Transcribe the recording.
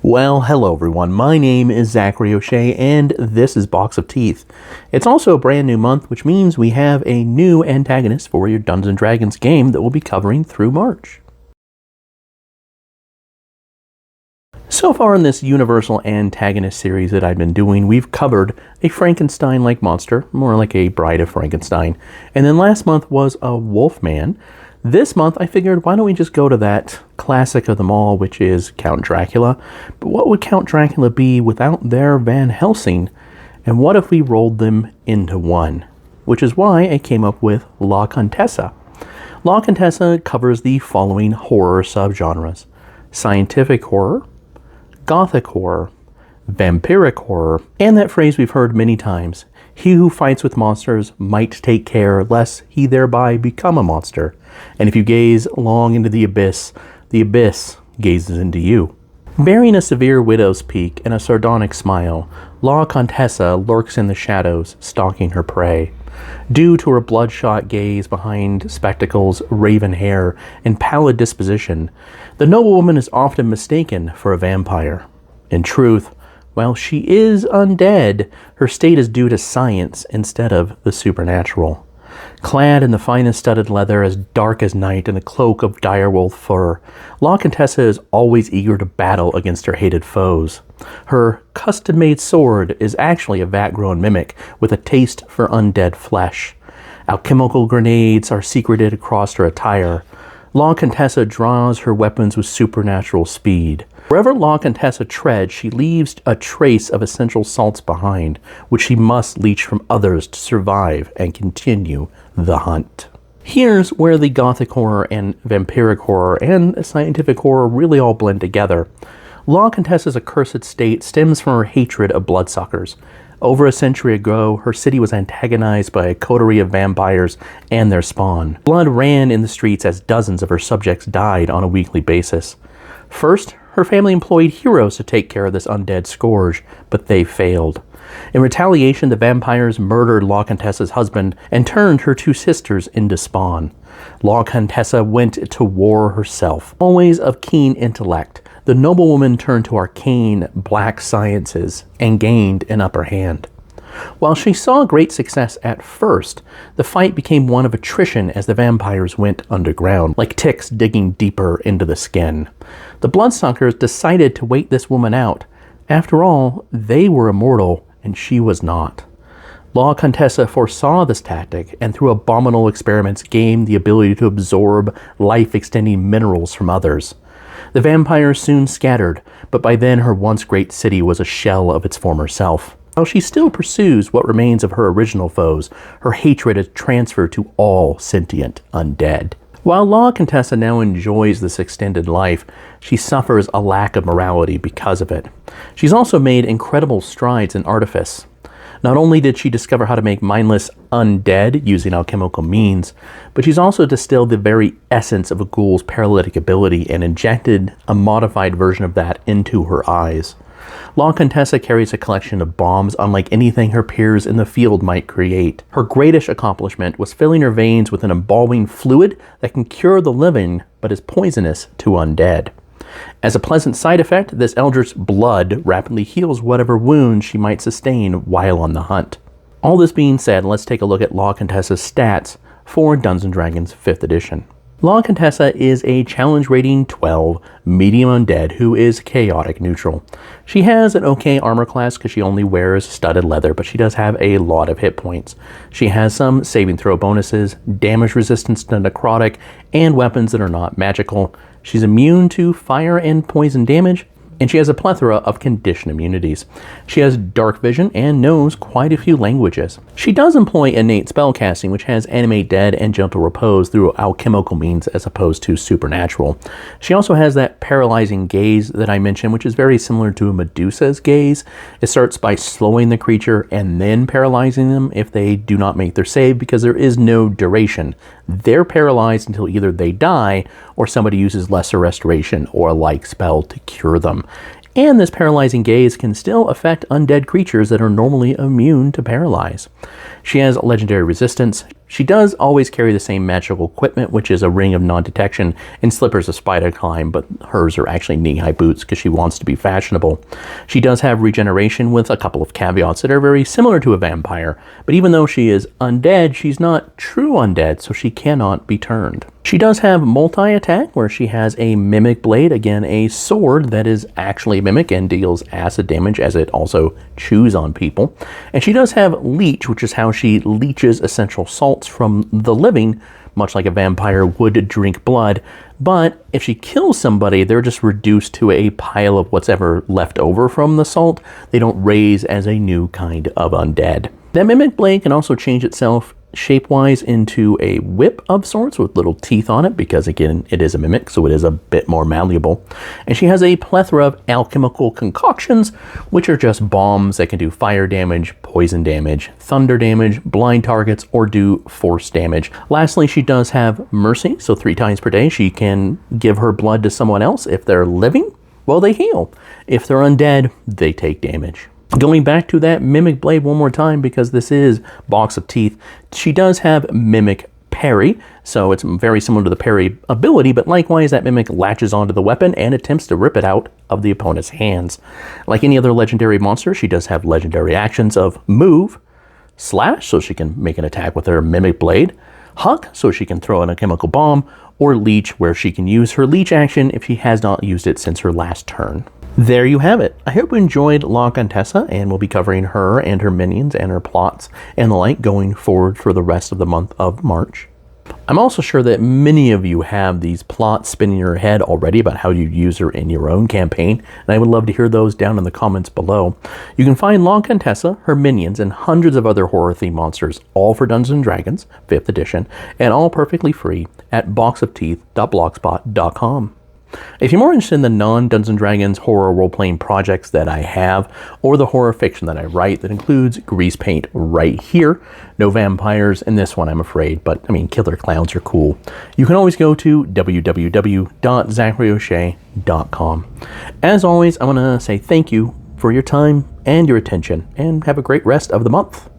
Well, hello everyone. My name is Zachary O'Shea, and this is Box of Teeth. It's also a brand new month, which means we have a new antagonist for your Dungeons & Dragons game that we'll be covering through March. So far in this Universal Antagonist series that I've been doing, we've covered a Frankenstein-like monster, more like a Bride of Frankenstein, and then last month was a Wolfman. This month, I figured, why don't we just go to that classic of them all, which is Count Dracula. But what would Count Dracula be without their Van Helsing? And what if we rolled them into one? Which is why I came up with La Contessa. La Contessa covers the following horror subgenres: scientific horror, gothic horror, vampiric horror, and that phrase we've heard many times: he who fights with monsters might take care lest he thereby become a monster. And if you gaze long into the abyss gazes into you. Bearing a severe widow's peak and a sardonic smile, La Contessa lurks in the shadows, stalking her prey. Due to her bloodshot gaze behind spectacles, raven hair, and pallid disposition, the noblewoman is often mistaken for a vampire. In truth, while she is undead, her state is due to science instead of the supernatural. Clad in the finest studded leather as dark as night and a cloak of direwolf fur, La Contessa is always eager to battle against her hated foes. Her custom-made sword is actually a vat-grown mimic with a taste for undead flesh. Alchemical grenades are secreted across her attire. La Contessa draws her weapons with supernatural speed. Wherever La Contessa treads, she leaves a trace of essential salts behind, which she must leech from others to survive and continue the hunt. Here's where the gothic horror and vampiric horror and scientific horror really all blend together. La Contessa's accursed state stems from her hatred of bloodsuckers. Over a century ago, her city was antagonized by a coterie of vampires and their spawn. Blood ran in the streets as dozens of her subjects died on a weekly basis. First, her family employed heroes to take care of this undead scourge, but they failed. In retaliation, the vampires murdered La Contessa's husband and turned her two sisters into spawn. La Contessa went to war herself. Always of keen intellect, the noblewoman turned to arcane black sciences and gained an upper hand. While she saw great success at first, the fight became one of attrition as the vampires went underground, like ticks digging deeper into the skin. The bloodsuckers decided to wait this woman out. After all, they were immortal, and she was not. La Contessa foresaw this tactic, and through abominable experiments gained the ability to absorb life-extending minerals from others. The vampires soon scattered, but by then her once great city was a shell of its former self. While she still pursues what remains of her original foes, her hatred is transferred to all sentient undead. While La Contessa now enjoys this extended life, she suffers a lack of morality because of it. She's also made incredible strides in artifice. Not only did she discover how to make mindless undead using alchemical means, but she's also distilled the very essence of a ghoul's paralytic ability and injected a modified version of that into her eyes. La Contessa carries a collection of bombs unlike anything her peers in the field might create. Her greatest accomplishment was filling her veins with an embalming fluid that can cure the living but is poisonous to undead. As a pleasant side effect, this eldritch blood rapidly heals whatever wounds she might sustain while on the hunt. All this being said, let's take a look at La Contessa's stats for Dungeons & Dragons 5th edition. La Contessa is a challenge rating 12 medium undead who is chaotic neutral. She has an okay armor class because she only wears studded leather, but she does have a lot of hit points. She has some saving throw bonuses, damage resistance to necrotic, and weapons that are not magical. She's immune to fire and poison damage, and she has a plethora of condition immunities. She has dark vision and knows quite a few languages. She does employ innate spellcasting, which has animate dead and gentle repose through alchemical means as opposed to supernatural. She also has that paralyzing gaze that I mentioned, which is very similar to a Medusa's gaze. It starts by slowing the creature and then paralyzing them if they do not make their save, because there is no duration. They're paralyzed until either they die or somebody uses lesser restoration or a like spell to cure them. And this paralyzing gaze can still affect undead creatures that are normally immune to paralyze. She has legendary resistance. She does always carry the same magical equipment, which is a ring of non-detection and slippers of spider climb, but hers are actually knee-high boots because she wants to be fashionable. She does have regeneration with a couple of caveats that are very similar to a vampire, but even though she is undead, she's not true undead, so she cannot be turned. She does have multi-attack, where she has a mimic blade, again a sword that is actually a mimic and deals acid damage as it also chews on people. And she does have leech, which is how she leeches essential salts from the living, much like a vampire would drink blood. But if she kills somebody, they're just reduced to a pile of what's ever left over from the salt. They don't raise as a new kind of undead. That mimic blade can also change itself shape-wise into a whip of sorts with little teeth on it, because again, it is a mimic, so it is a bit more malleable. And she has a plethora of alchemical concoctions, which are just bombs that can do fire damage, poison damage, thunder damage, blind targets, or do force damage. Lastly, she does have mercy, so 3 times per day she can give her blood to someone else. If they're living, well, they heal. If they're undead, they take damage. Going back to that mimic blade one more time, because this is Box of Teeth, she does have mimic parry, so it's very similar to the parry ability, but likewise that mimic latches onto the weapon and attempts to rip it out of the opponent's hands. Like any other legendary monster, she does have legendary actions of move, slash, so she can make an attack with her mimic blade, hug, so she can throw in a chemical bomb, or leech, where she can use her leech action if she has not used it since her last turn. There you have it. I hope you enjoyed La Contessa, and we'll be covering her and her minions and her plots and the like going forward for the rest of the month of March. I'm also sure that many of you have these plots spinning in your head already about how you use her in your own campaign, and I would love to hear those down in the comments below. You can find La Contessa, her minions, and hundreds of other horror-themed monsters, all for Dungeons & Dragons, 5th edition, and all perfectly free at boxofteeth.blogspot.com. If you're more interested in the non-Dungeons & Dragons horror role-playing projects that I have, or the horror fiction that I write that includes grease paint right here, no vampires in this one, I'm afraid, but I mean, killer clowns are cool, you can always go to www.zacharyoshay.com. As always, I want to say thank you for your time and your attention, and have a great rest of the month.